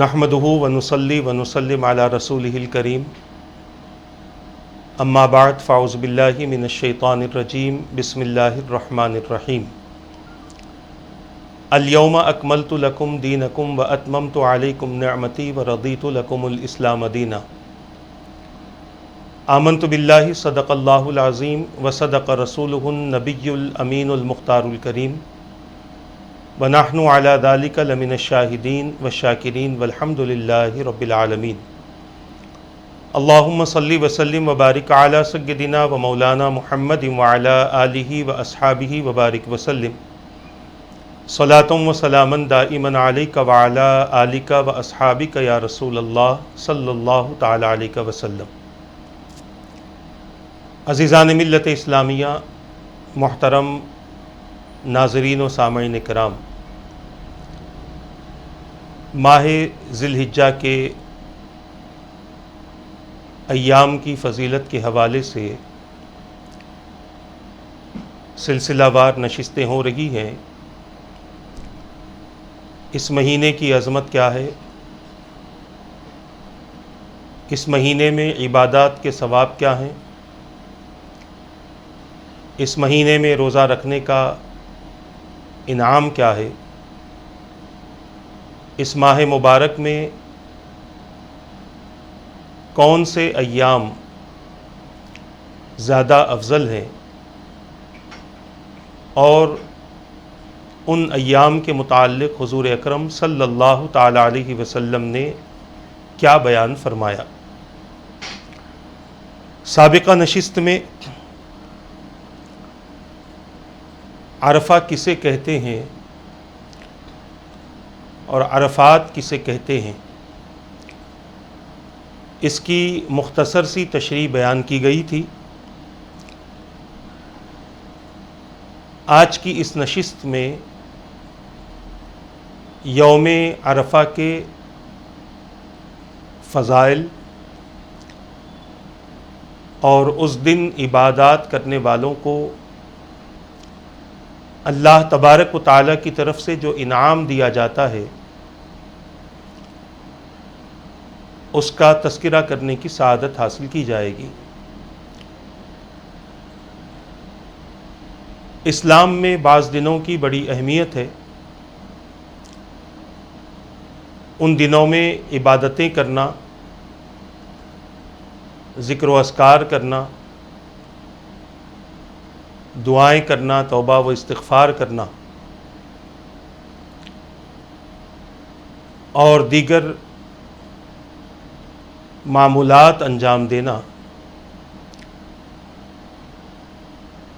نحمدہ ونصلی ونسلم علی رسولہ الکریم اما بعد فاعوذ باللہ من الشیطان الرجیم بسم اللہ الرحمن الرحیم الیوم اکملت لکم دینکم واتممت علیکم نعمتی ورضیت لکم الاسلام دینا آمنت باللہ صدق اللہ العظیم وصدق رسولہ النبی الامین المختار الکریم ونحن علی ذلک لمن الشاہدین والشاکرین والحمد للہ رب العالمین اللہم صلی وسلم وبارک علی سیدنا و مولانا محمد وعلی آلہ واصحابہ وبارک وسلم صلاۃ و سلاما دائما علیک وعلی آلک واصحابک یا رسول اللہ صلی اللہ تعالی علیہ وسلم۔ عزیزان ملت اسلامیہ، محترم ناظرین و سامعین کرام، ماہ ذی الحجہ کے ایام کی فضیلت کے حوالے سے سلسلہ وار نشستیں ہو رہی ہیں۔ اس مہینے کی عظمت کیا ہے، اس مہینے میں عبادات کے ثواب کیا ہیں، اس مہینے میں روزہ رکھنے کا انعام کیا ہے، اس ماہ مبارک میں کون سے ایام زیادہ افضل ہیں، اور ان ایام کے متعلق حضور اکرم صلی اللہ تعالی علیہ وسلم نے کیا بیان فرمایا۔ سابقہ نشست میں عرفہ کسے کہتے ہیں اور عرفات کسے کہتے ہیں، اس کی مختصر سی تشریح بیان کی گئی تھی۔ آج کی اس نشست میں یوم عرفہ کے فضائل اور اس دن عبادات کرنے والوں کو اللہ تبارک و تعالیٰ کی طرف سے جو انعام دیا جاتا ہے، اس کا تذکرہ کرنے کی سعادت حاصل کی جائے گی۔ اسلام میں بعض دنوں کی بڑی اہمیت ہے۔ ان دنوں میں عبادتیں کرنا، ذکر و اذکار کرنا، دعائیں کرنا، توبہ و استغفار کرنا اور دیگر معمولات انجام دینا،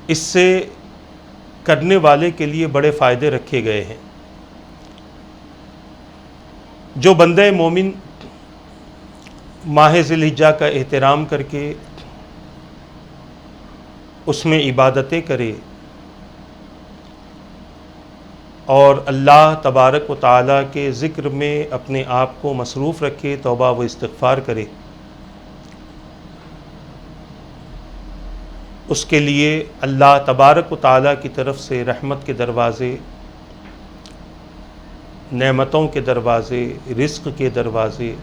اس سے کرنے والے کے لیے بڑے فائدے رکھے گئے ہیں۔ جو بندہ مومن ماہ ذی الحجہ کا احترام کر کے اس میں عبادتیں کرے اور اللہ تبارک و تعالیٰ کے ذکر میں اپنے آپ کو مصروف رکھے، توبہ و استغفار کرے، اس کے لیے اللہ تبارک و تعالیٰ کی طرف سے رحمت کے دروازے، نعمتوں کے دروازے، رزق کے دروازے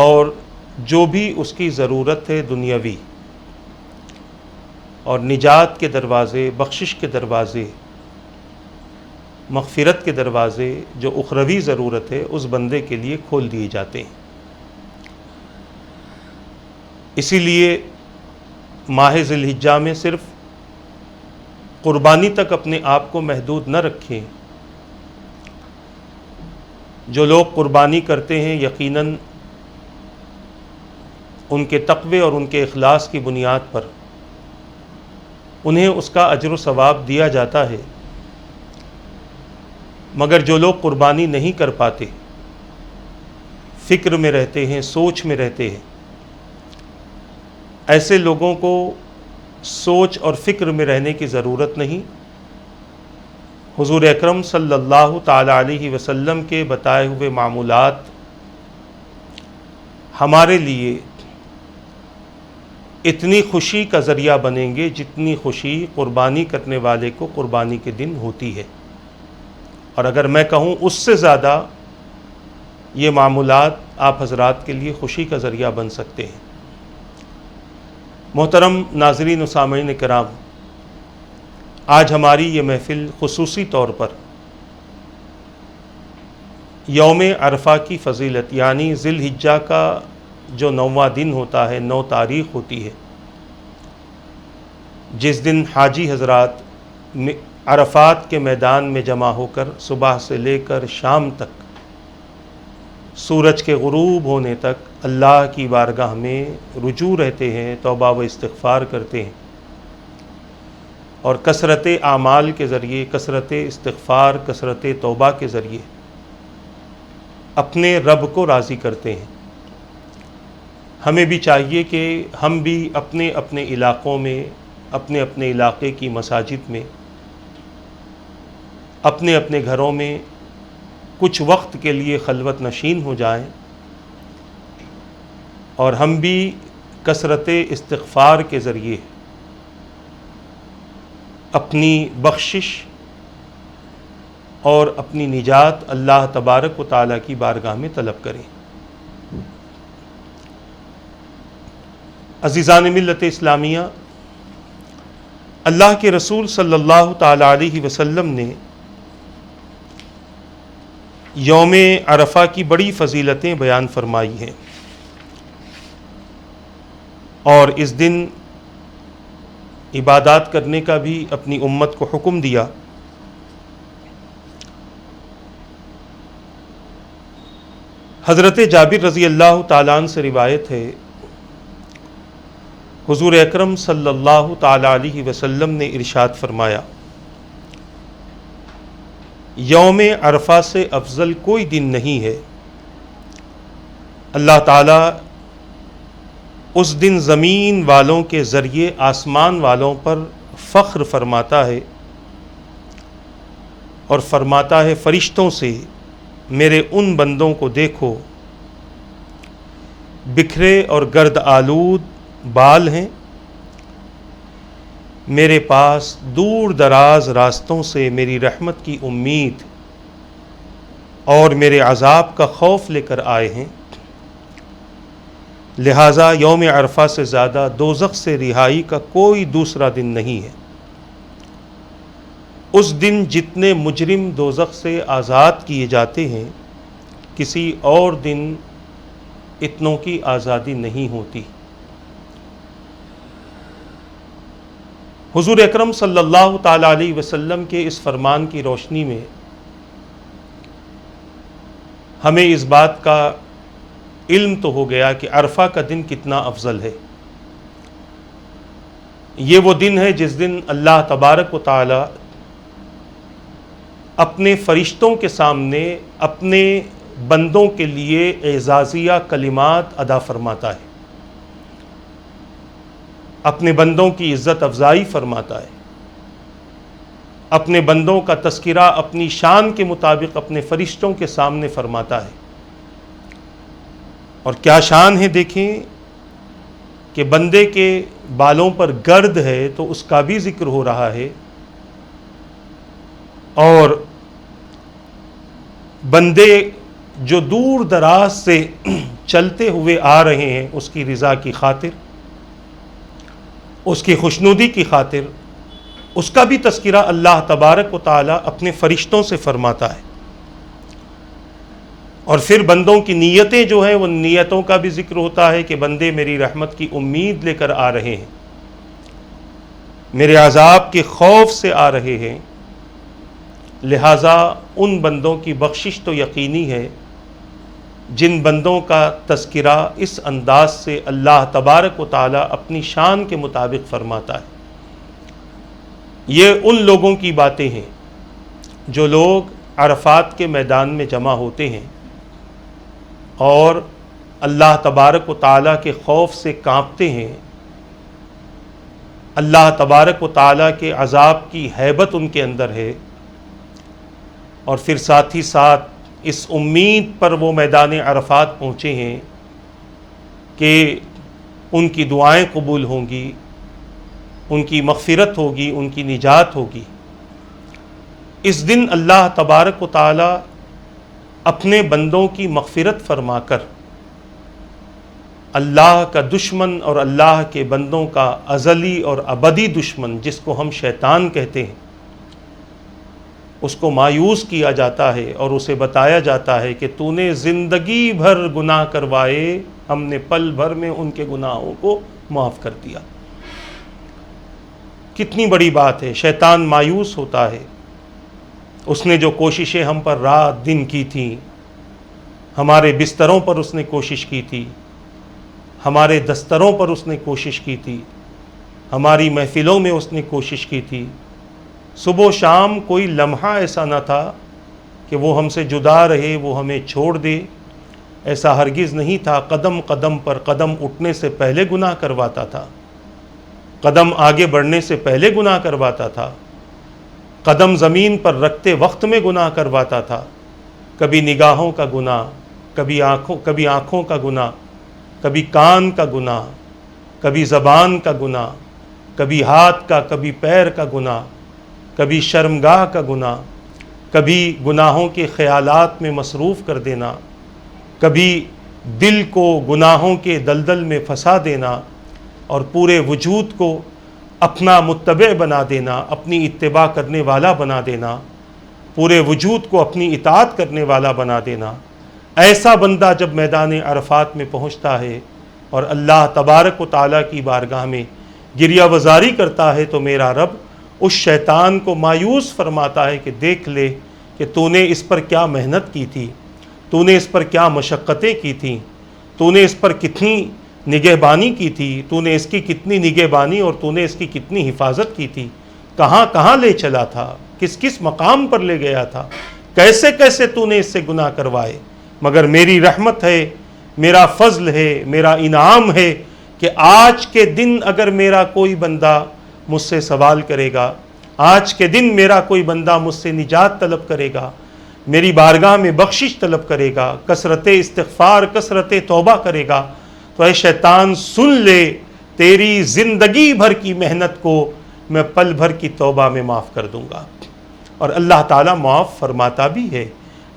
اور جو بھی اس کی ضرورت ہے دنیاوی، اور نجات کے دروازے، بخشش کے دروازے، مغفرت کے دروازے، جو اخروی ضرورت ہے اس بندے کے لیے کھول دیے جاتے ہیں۔ اسی لیے ماہ ذی الحجہ میں صرف قربانی تک اپنے آپ کو محدود نہ رکھیں۔ جو لوگ قربانی کرتے ہیں یقیناً ان کے تقوی اور ان کے اخلاص کی بنیاد پر انہیں اس کا اجر و ثواب دیا جاتا ہے، مگر جو لوگ قربانی نہیں کر پاتے، فکر میں رہتے ہیں، سوچ میں رہتے ہیں، ایسے لوگوں کو سوچ اور فکر میں رہنے کی ضرورت نہیں۔ حضور اکرم صلی اللہ تعالی علیہ وسلم کے بتائے ہوئے معمولات ہمارے لیے اتنی خوشی کا ذریعہ بنیں گے جتنی خوشی قربانی کرنے والے کو قربانی کے دن ہوتی ہے۔ اور اگر میں کہوں اس سے زیادہ یہ معمولات آپ حضرات کے لیے خوشی کا ذریعہ بن سکتے ہیں۔ محترم ناظرین و سامعین کرام، آج ہماری یہ محفل خصوصی طور پر یوم عرفہ کی فضیلت یعنی ذی الحجہ کا جو 9واں دن ہوتا ہے، 9 تاریخ ہوتی ہے، جس دن حاجی حضرات عرفات کے میدان میں جمع ہو کر صبح سے لے کر شام تک، سورج کے غروب ہونے تک اللہ کی بارگاہ میں رجوع رہتے ہیں، توبہ و استغفار کرتے ہیں، اور کثرت اعمال کے ذریعے، کثرت استغفار، کثرت توبہ کے ذریعے اپنے رب کو راضی کرتے ہیں۔ ہمیں بھی چاہیے کہ ہم بھی اپنے اپنے علاقوں میں، اپنے اپنے علاقے کی مساجد میں، اپنے اپنے گھروں میں کچھ وقت کے لیے خلوت نشین ہو جائیں، اور ہم بھی کثرت استغفار کے ذریعے اپنی بخشش اور اپنی نجات اللہ تبارک و تعالیٰ کی بارگاہ میں طلب کریں۔ عزیزان ملت اسلامیہ، اللہ کے رسول صلی اللہ تعالیٰ علیہ وسلم نے یوم عرفہ کی بڑی فضیلتیں بیان فرمائی ہیں، اور اس دن عبادات کرنے کا بھی اپنی امت کو حکم دیا۔ حضرت جابر رضی اللہ تعالیٰ عنہ سے روایت ہے، حضور اکرم صلی اللہ تعالیٰ علیہ وسلم نے ارشاد فرمایا، یوم عرفہ سے افضل کوئی دن نہیں ہے۔ اللہ تعالیٰ اس دن زمین والوں کے ذریعے آسمان والوں پر فخر فرماتا ہے، اور فرماتا ہے فرشتوں سے، میرے ان بندوں کو دیکھو، بکھرے اور گرد آلود بال ہیں، میرے پاس دور دراز راستوں سے میری رحمت کی امید اور میرے عذاب کا خوف لے کر آئے ہیں، لہٰذا یوم عرفہ سے زیادہ دوزخ سے رہائی کا کوئی دوسرا دن نہیں ہے۔ اس دن جتنے مجرم دوزخ سے آزاد کیے جاتے ہیں، کسی اور دن اتنوں کی آزادی نہیں ہوتی۔ حضور اکرم صلی اللہ تعالیٰ علیہ وسلم کے اس فرمان کی روشنی میں ہمیں اس بات کا علم تو ہو گیا کہ عرفہ کا دن کتنا افضل ہے۔ یہ وہ دن ہے جس دن اللہ تبارک و تعالی اپنے فرشتوں کے سامنے اپنے بندوں کے لیے اعزازیہ کلمات ادا فرماتا ہے، اپنے بندوں کی عزت افزائی فرماتا ہے، اپنے بندوں کا تذکرہ اپنی شان کے مطابق اپنے فرشتوں کے سامنے فرماتا ہے۔ اور کیا شان ہے، دیکھیں کہ بندے کے بالوں پر گرد ہے تو اس کا بھی ذکر ہو رہا ہے، اور بندے جو دور دراز سے چلتے ہوئے آ رہے ہیں اس کی رضا کی خاطر، اس کی خوشنودی کی خاطر، اس کا بھی تذکرہ اللہ تبارک و تعالی اپنے فرشتوں سے فرماتا ہے۔ اور پھر بندوں کی نیتیں جو ہیں، وہ نیتوں کا بھی ذکر ہوتا ہے کہ بندے میری رحمت کی امید لے کر آ رہے ہیں، میرے عذاب کے خوف سے آ رہے ہیں، لہٰذا ان بندوں کی بخشش تو یقینی ہے جن بندوں کا تذکرہ اس انداز سے اللہ تبارک و تعالی اپنی شان کے مطابق فرماتا ہے۔ یہ ان لوگوں کی باتیں ہیں جو لوگ عرفات کے میدان میں جمع ہوتے ہیں اور اللہ تبارک و تعالی کے خوف سے کانپتے ہیں، اللہ تبارک و تعالی کے عذاب کی ہیبت ان کے اندر ہے، اور پھر ساتھ ہی ساتھ اس امید پر وہ میدان عرفات پہنچے ہیں کہ ان کی دعائیں قبول ہوں گی، ان کی مغفرت ہوگی، ان کی نجات ہوگی۔ اس دن اللہ تبارک و تعالی اپنے بندوں کی مغفرت فرما کر اللہ کا دشمن اور اللہ کے بندوں کا ازلی اور ابدی دشمن جس کو ہم شیطان کہتے ہیں اس کو مایوس کیا جاتا ہے اور اسے بتایا جاتا ہے کہ تو نے زندگی بھر گناہ کروائے، ہم نے پل بھر میں ان کے گناہوں کو معاف کر دیا۔ کتنی بڑی بات ہے، شیطان مایوس ہوتا ہے۔ اس نے جو کوششیں ہم پر رات دن کی تھیں، ہمارے بستروں پر اس نے کوشش کی تھی، ہمارے دستروں پر اس نے کوشش کی تھی، ہماری محفلوں میں اس نے کوشش کی تھی، صبح و شام کوئی لمحہ ایسا نہ تھا کہ وہ ہم سے جدا رہے، وہ ہمیں چھوڑ دے، ایسا ہرگز نہیں تھا۔ قدم قدم پر قدم اٹھنے سے پہلے گناہ کرواتا تھا، قدم آگے بڑھنے سے پہلے گناہ کرواتا تھا، قدم زمین پر رکھتے وقت میں گناہ کرواتا تھا۔ کبھی نگاہوں کا گناہ، کبھی آنکھوں کا گناہ، کبھی کان کا گناہ، کبھی زبان کا گناہ، کبھی ہاتھ کا، کبھی پیر کا گناہ، کبھی شرمگاہ کا گناہ، کبھی گناہوں کے خیالات میں مصروف کر دینا، کبھی دل کو گناہوں کے دلدل میں پھنسا دینا اور پورے وجود کو اپنا متبع بنا دینا، اپنی اتباع کرنے والا بنا دینا، پورے وجود کو اپنی اطاعت کرنے والا بنا دینا۔ ایسا بندہ جب میدان عرفات میں پہنچتا ہے اور اللہ تبارک و تعالیٰ کی بارگاہ میں گریہ وزاری کرتا ہے تو میرا رب اس شیطان کو مایوس فرماتا ہے کہ دیکھ لے کہ تو نے اس پر کیا محنت کی تھی، تو نے اس پر کیا مشقتیں کی تھیں، تو نے اس پر کتنی نگہبانی کی تھی، تو نے اس کی کتنی نگہبانی اور تو نے اس کی کتنی حفاظت کی تھی، کہاں کہاں لے چلا تھا، کس کس مقام پر لے گیا تھا، کیسے کیسے تو نے اس سے گناہ کروائے، مگر میری رحمت ہے، میرا فضل ہے، میرا انعام ہے کہ آج کے دن اگر میرا کوئی بندہ مجھ سے سوال کرے گا، آج کے دن میرا کوئی بندہ مجھ سے نجات طلب کرے گا، میری بارگاہ میں بخشش طلب کرے گا، کثرت استغفار، کثرت توبہ کرے گا، تو اے شیطان سن لے، تیری زندگی بھر کی محنت کو میں پل بھر کی توبہ میں معاف کر دوں گا۔ اور اللہ تعالیٰ معاف فرماتا بھی ہے۔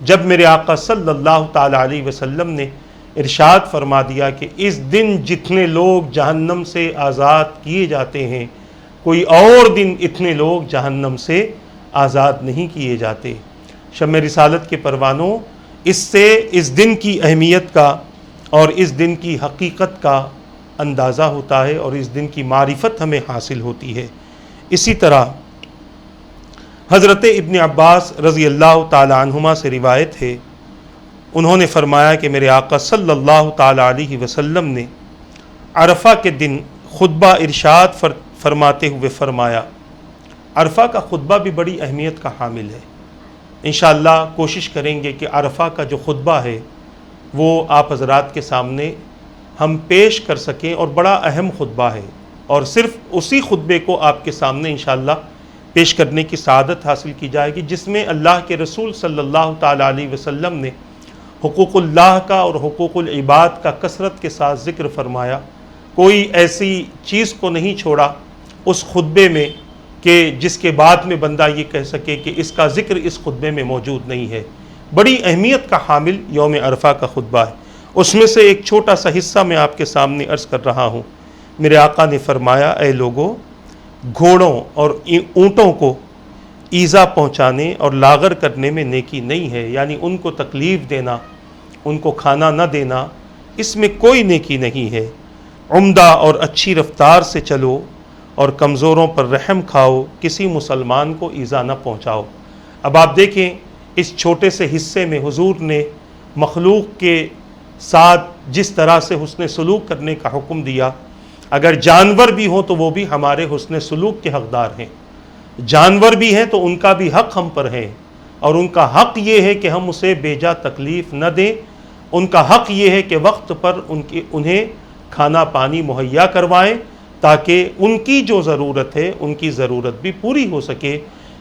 جب میرے آقا صلی اللہ تعالیٰ علیہ وسلم نے ارشاد فرما دیا کہ اس دن جتنے لوگ جہنم سے آزاد کیے جاتے ہیں، کوئی اور دن اتنے لوگ جہنم سے آزاد نہیں کیے جاتے۔ شمع رسالت کے پروانوں، اس سے اس دن کی اہمیت کا اور اس دن کی حقیقت کا اندازہ ہوتا ہے اور اس دن کی معرفت ہمیں حاصل ہوتی ہے۔ اسی طرح حضرت ابن عباس رضی اللہ تعالی عنہما سے روایت ہے، انہوں نے فرمایا کہ میرے آقا صلی اللہ تعالی علیہ وسلم نے عرفہ کے دن خطبہ ارشاد فرماتے ہوئے فرمایا، عرفہ کا خطبہ بھی بڑی اہمیت کا حامل ہے۔ انشاءاللہ کوشش کریں گے کہ عرفہ کا جو خطبہ ہے وہ آپ حضرات کے سامنے ہم پیش کر سکیں، اور بڑا اہم خطبہ ہے، اور صرف اسی خطبے کو آپ کے سامنے انشاءاللہ پیش کرنے کی سعادت حاصل کی جائے گی، جس میں اللہ کے رسول صلی اللہ تعالیٰ علیہ وسلم نے حقوق اللہ کا اور حقوق العباد کا کثرت کے ساتھ ذکر فرمایا۔ کوئی ایسی چیز کو نہیں چھوڑا اس خطبے میں کہ جس کے بعد میں بندہ یہ کہہ سکے کہ اس کا ذکر اس خطبے میں موجود نہیں ہے۔ بڑی اہمیت کا حامل یوم عرفہ کا خطبہ ہے۔ اس میں سے ایک چھوٹا سا حصہ میں آپ کے سامنے عرض کر رہا ہوں۔ میرے آقا نے فرمایا، اے لوگوں، گھوڑوں اور اونٹوں کو ایذا پہنچانے اور لاغر کرنے میں نیکی نہیں ہے، یعنی ان کو تکلیف دینا، ان کو کھانا نہ دینا، اس میں کوئی نیکی نہیں ہے۔ عمدہ اور اچھی رفتار سے چلو اور کمزوروں پر رحم کھاؤ، کسی مسلمان کو ایذا نہ پہنچاؤ۔ اب آپ دیکھیں اس چھوٹے سے حصے میں حضور نے مخلوق کے ساتھ جس طرح سے حسن سلوک کرنے کا حکم دیا، اگر جانور بھی ہوں تو وہ بھی ہمارے حسن سلوک کے حقدار ہیں۔ جانور بھی ہیں تو ان کا بھی حق ہم پر ہے، اور ان کا حق یہ ہے کہ ہم اسے بیجا تکلیف نہ دیں۔ ان کا حق یہ ہے کہ وقت پر انہیں کھانا پانی مہیا کروائیں، تاکہ ان کی جو ضرورت ہے ان کی ضرورت بھی پوری ہو سکے۔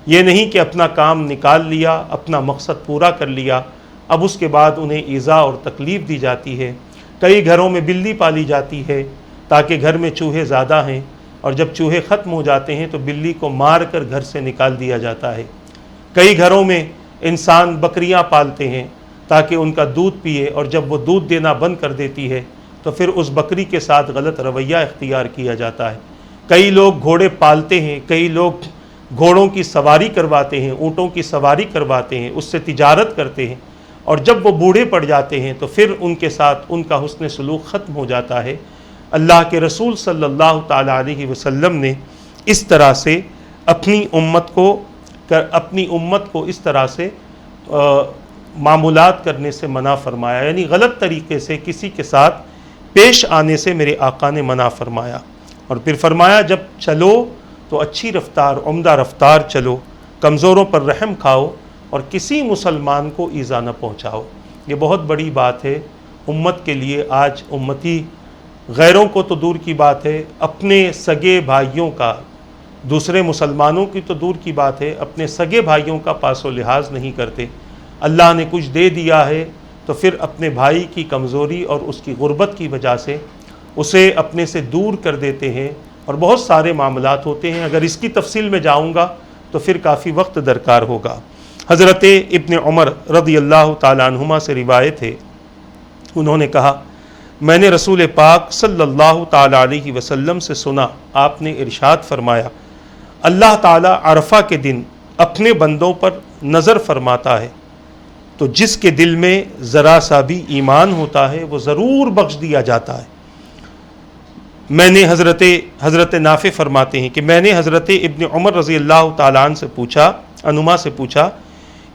یہ نہیں کہ اپنا کام نکال لیا، اپنا مقصد پورا کر لیا، اب اس کے بعد انہیں ایذا اور تکلیف دی جاتی ہے۔ کئی گھروں میں بلی پالی جاتی ہے تاکہ گھر میں چوہے زیادہ ہیں، اور جب چوہے ختم ہو جاتے ہیں تو بلی کو مار کر گھر سے نکال دیا جاتا ہے۔ کئی گھروں میں انسان بکریاں پالتے ہیں تاکہ ان کا دودھ پیے، اور جب وہ دودھ دینا بند کر دیتی ہے تو پھر اس بکری کے ساتھ غلط رویہ اختیار کیا جاتا ہے۔ کئی لوگ گھوڑے پالتے ہیں، کئی لوگ گھوڑوں کی سواری کرواتے ہیں، اونٹوں کی سواری کرواتے ہیں، اس سے تجارت کرتے ہیں، اور جب وہ بوڑھے پڑ جاتے ہیں تو پھر ان کے ساتھ ان کا حسن سلوک ختم ہو جاتا ہے۔ اللہ کے رسول صلی اللہ تعالیٰ علیہ وسلم نے اس طرح سے اپنی امت کو اس طرح سے معاملات کرنے سے منع فرمایا، یعنی غلط طریقے سے کسی کے ساتھ پیش آنے سے میرے آقا نے منع فرمایا۔ اور پھر فرمایا جب چلو تو اچھی رفتار، عمدہ رفتار چلو، کمزوروں پر رحم کھاؤ اور کسی مسلمان کو ایذا نہ پہنچاؤ۔ یہ بہت بڑی بات ہے امت کے لیے۔ آج امتی غیروں کو تو دور کی بات ہے، اپنے سگے بھائیوں کا، دوسرے مسلمانوں کی تو دور کی بات ہے، اپنے سگے بھائیوں کا پاس و لحاظ نہیں کرتے۔ اللہ نے کچھ دے دیا ہے تو پھر اپنے بھائی کی کمزوری اور اس کی غربت کی وجہ سے اسے اپنے سے دور کر دیتے ہیں، اور بہت سارے معاملات ہوتے ہیں۔ اگر اس کی تفصیل میں جاؤں گا تو پھر کافی وقت درکار ہوگا۔ حضرت ابن عمر رضی اللہ تعالیٰ عنہما سے روایت ہے، انہوں نے کہا میں نے رسول پاک صلی اللہ تعالیٰ علیہ وسلم سے سنا، آپ نے ارشاد فرمایا اللہ تعالیٰ عرفہ کے دن اپنے بندوں پر نظر فرماتا ہے تو جس کے دل میں ذرا سا بھی ایمان ہوتا ہے وہ ضرور بخش دیا جاتا ہے۔ میں نے حضرت نافع فرماتے ہیں کہ میں نے حضرت ابن عمر رضی اللہ تعالیٰ عنہما سے پوچھا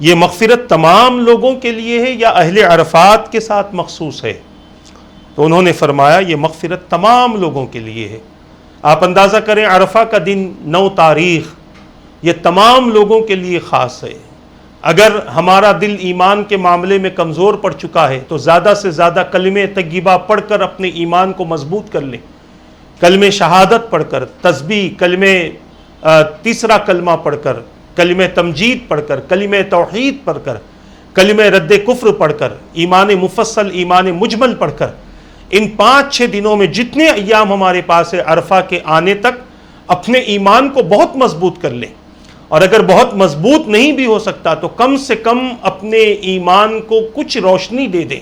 یہ مغفرت تمام لوگوں کے لیے ہے یا اہل عرفات کے ساتھ مخصوص ہے؟ تو انہوں نے فرمایا یہ مغفرت تمام لوگوں کے لیے ہے۔ آپ اندازہ کریں عرفہ کا دن 9 تاریخ، یہ تمام لوگوں کے لیے خاص ہے۔ اگر ہمارا دل ایمان کے معاملے میں کمزور پڑ چکا ہے تو زیادہ سے زیادہ کلمہ طیبہ پڑھ کر اپنے ایمان کو مضبوط کر لیں، کلمہ شہادت پڑھ کر، تسبیح، کلمہ تیسرا کلمہ پڑھ کر، کلمہ تمجید پڑھ کر، کلمہ توحید پڑھ کر، کلمہ رد کفر پڑھ کر، ایمان مفصل، ایمان مجمل پڑھ کر، ان 5-6 دنوں میں جتنے ایام ہمارے پاس ہے عرفہ کے آنے تک اپنے ایمان کو بہت مضبوط کر لیں۔ اور اگر بہت مضبوط نہیں بھی ہو سکتا تو کم سے کم اپنے ایمان کو کچھ روشنی دے دیں،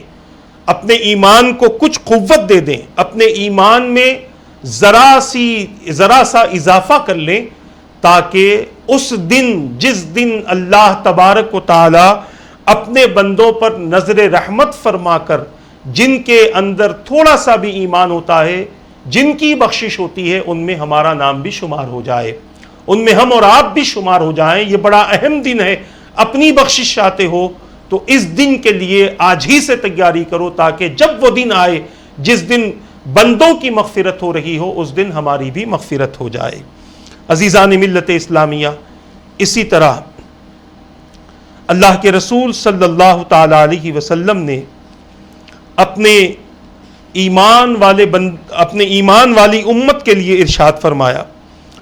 اپنے ایمان کو کچھ قوت دے دیں، اپنے ایمان میں ذرا سا اضافہ کر لیں، تاکہ اس دن جس دن اللہ تبارک و تعالی اپنے بندوں پر نظر رحمت فرما کر جن کے اندر تھوڑا سا بھی ایمان ہوتا ہے، جن کی بخشش ہوتی ہے، ان میں ہمارا نام بھی شمار ہو جائے، ان میں ہم اور آپ بھی شمار ہو جائیں۔ یہ بڑا اہم دن ہے، اپنی بخشش چاہتے ہو تو اس دن کے لیے آج ہی سے تیاری کرو، تاکہ جب وہ دن آئے جس دن بندوں کی مغفرت ہو رہی ہو اس دن ہماری بھی مغفرت ہو جائے۔ عزیزان ملت اسلامیہ، اسی طرح اللہ کے رسول صلی اللہ تعالی علیہ وسلم نے اپنے ایمان والی امت کے لیے ارشاد فرمایا۔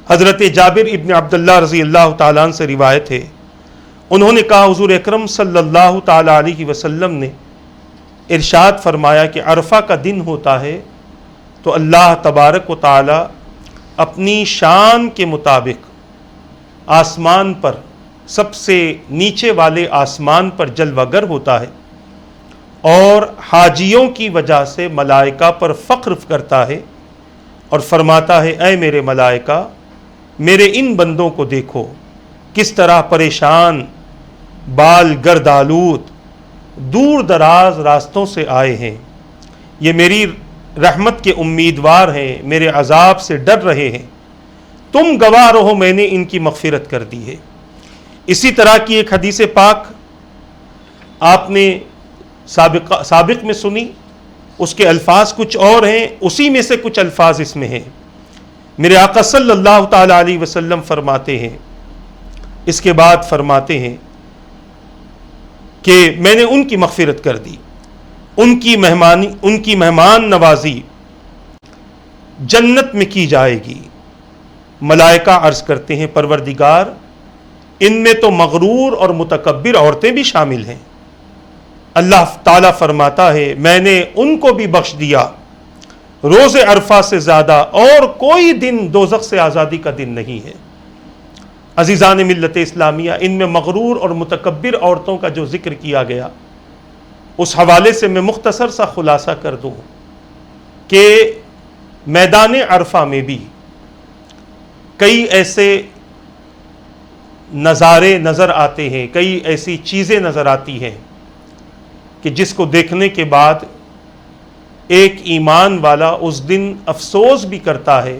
حضرت جابر ابن عبداللہ رضی اللہ تعالیٰ عنہ سے روایت ہے، انہوں نے کہا حضور اکرم صلی اللہ تعالی علیہ وسلم نے ارشاد فرمایا کہ عرفہ کا دن ہوتا ہے تو اللہ تبارک و تعالی اپنی شان کے مطابق آسمان پر، سب سے نیچے والے آسمان پر جلوہ گر ہوتا ہے اور حاجیوں کی وجہ سے ملائکہ پر فخر کرتا ہے اور فرماتا ہے اے میرے ملائکہ، میرے ان بندوں کو دیکھو کس طرح پریشان، بال گرد آلود، دور دراز راستوں سے آئے ہیں، یہ میری رحمت کے امیدوار ہیں، میرے عذاب سے ڈر رہے ہیں، تم گواہ رہو میں نے ان کی مغفرت کر دی ہے۔ اسی طرح کی ایک حدیث پاک آپ نے سابق میں سنی، اس کے الفاظ کچھ اور ہیں، اسی میں سے کچھ الفاظ اس میں ہیں۔ میرے آقا صلی اللہ تعالی علیہ وسلم فرماتے ہیں، اس کے بعد فرماتے ہیں کہ میں نے ان کی مغفرت کر دی، ان کی مہمان نوازی جنت میں کی جائے گی۔ ملائکہ عرض کرتے ہیں پروردگار، ان میں تو مغرور اور متکبر عورتیں بھی شامل ہیں۔ اللہ تعالیٰ فرماتا ہے میں نے ان کو بھی بخش دیا، روز عرفہ سے زیادہ اور کوئی دن دوزخ سے آزادی کا دن نہیں ہے۔ عزیزان ملت اسلامیہ، ان میں مغرور اور متکبر عورتوں کا جو ذکر کیا گیا، اس حوالے سے میں مختصر سا خلاصہ کر دوں کہ میدان عرفہ میں بھی کئی ایسے نظارے نظر آتے ہیں، کئی ایسی چیزیں نظر آتی ہیں کہ جس کو دیکھنے کے بعد ایک ایمان والا اس دن افسوس بھی کرتا ہے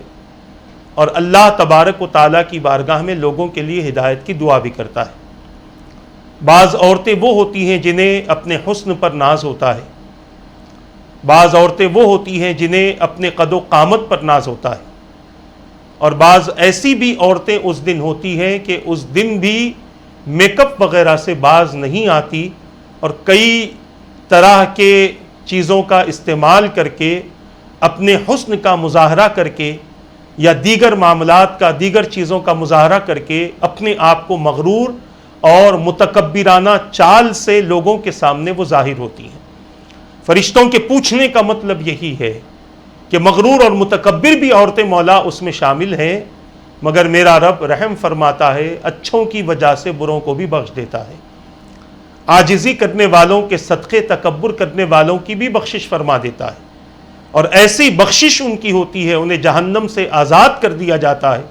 اور اللہ تبارک و تعالیٰ کی بارگاہ میں لوگوں کے لیے ہدایت کی دعا بھی کرتا ہے۔ بعض عورتیں وہ ہوتی ہیں جنہیں اپنے حسن پر ناز ہوتا ہے، بعض عورتیں وہ ہوتی ہیں جنہیں اپنے قد و قامت پر ناز ہوتا ہے، اور بعض ایسی بھی عورتیں اس دن ہوتی ہیں کہ اس دن بھی میک اپ وغیرہ سے باز نہیں آتی اور کئی طرح کے چیزوں کا استعمال کر کے اپنے حسن کا مظاہرہ کر کے یا دیگر معاملات کا، دیگر چیزوں کا مظاہرہ کر کے اپنے آپ کو مغرور اور متکبرانہ چال سے لوگوں کے سامنے وہ ظاہر ہوتی ہیں۔ فرشتوں کے پوچھنے کا مطلب یہی ہے کہ مغرور اور متکبر بھی عورتیں مولا اس میں شامل ہیں، مگر میرا رب رحم فرماتا ہے، اچھوں کی وجہ سے بروں کو بھی بخش دیتا ہے۔ عاجزی کرنے والوں کے صدقے، تکبر کرنے والوں کی بھی بخشش فرما دیتا ہے، اور ایسی بخشش ان کی ہوتی ہے، انہیں جہنم سے آزاد کر دیا جاتا ہے۔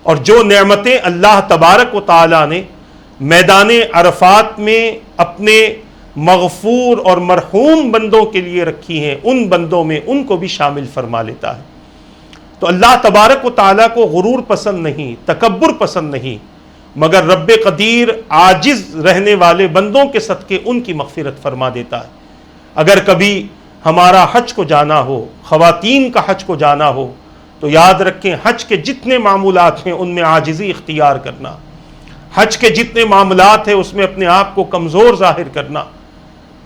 اور جو نعمتیں اللہ تبارک و تعالیٰ نے میدان عرفات میں اپنے مغفور اور مرحوم بندوں کے لیے رکھی ہیں، ان بندوں میں ان کو بھی شامل فرما لیتا ہے۔ تو اللہ تبارک و تعالیٰ کو غرور پسند نہیں، تکبر پسند نہیں، مگر رب قدیر عاجز رہنے والے بندوں کے صدقے ان کی مغفرت فرما دیتا ہے۔ اگر کبھی ہمارا حج کو جانا ہو، خواتین کا حج کو جانا ہو، تو یاد رکھیں حج کے جتنے معمولات ہیں ان میں عاجزی اختیار کرنا، حج کے جتنے معاملات ہیں اس میں اپنے آپ کو کمزور ظاہر کرنا،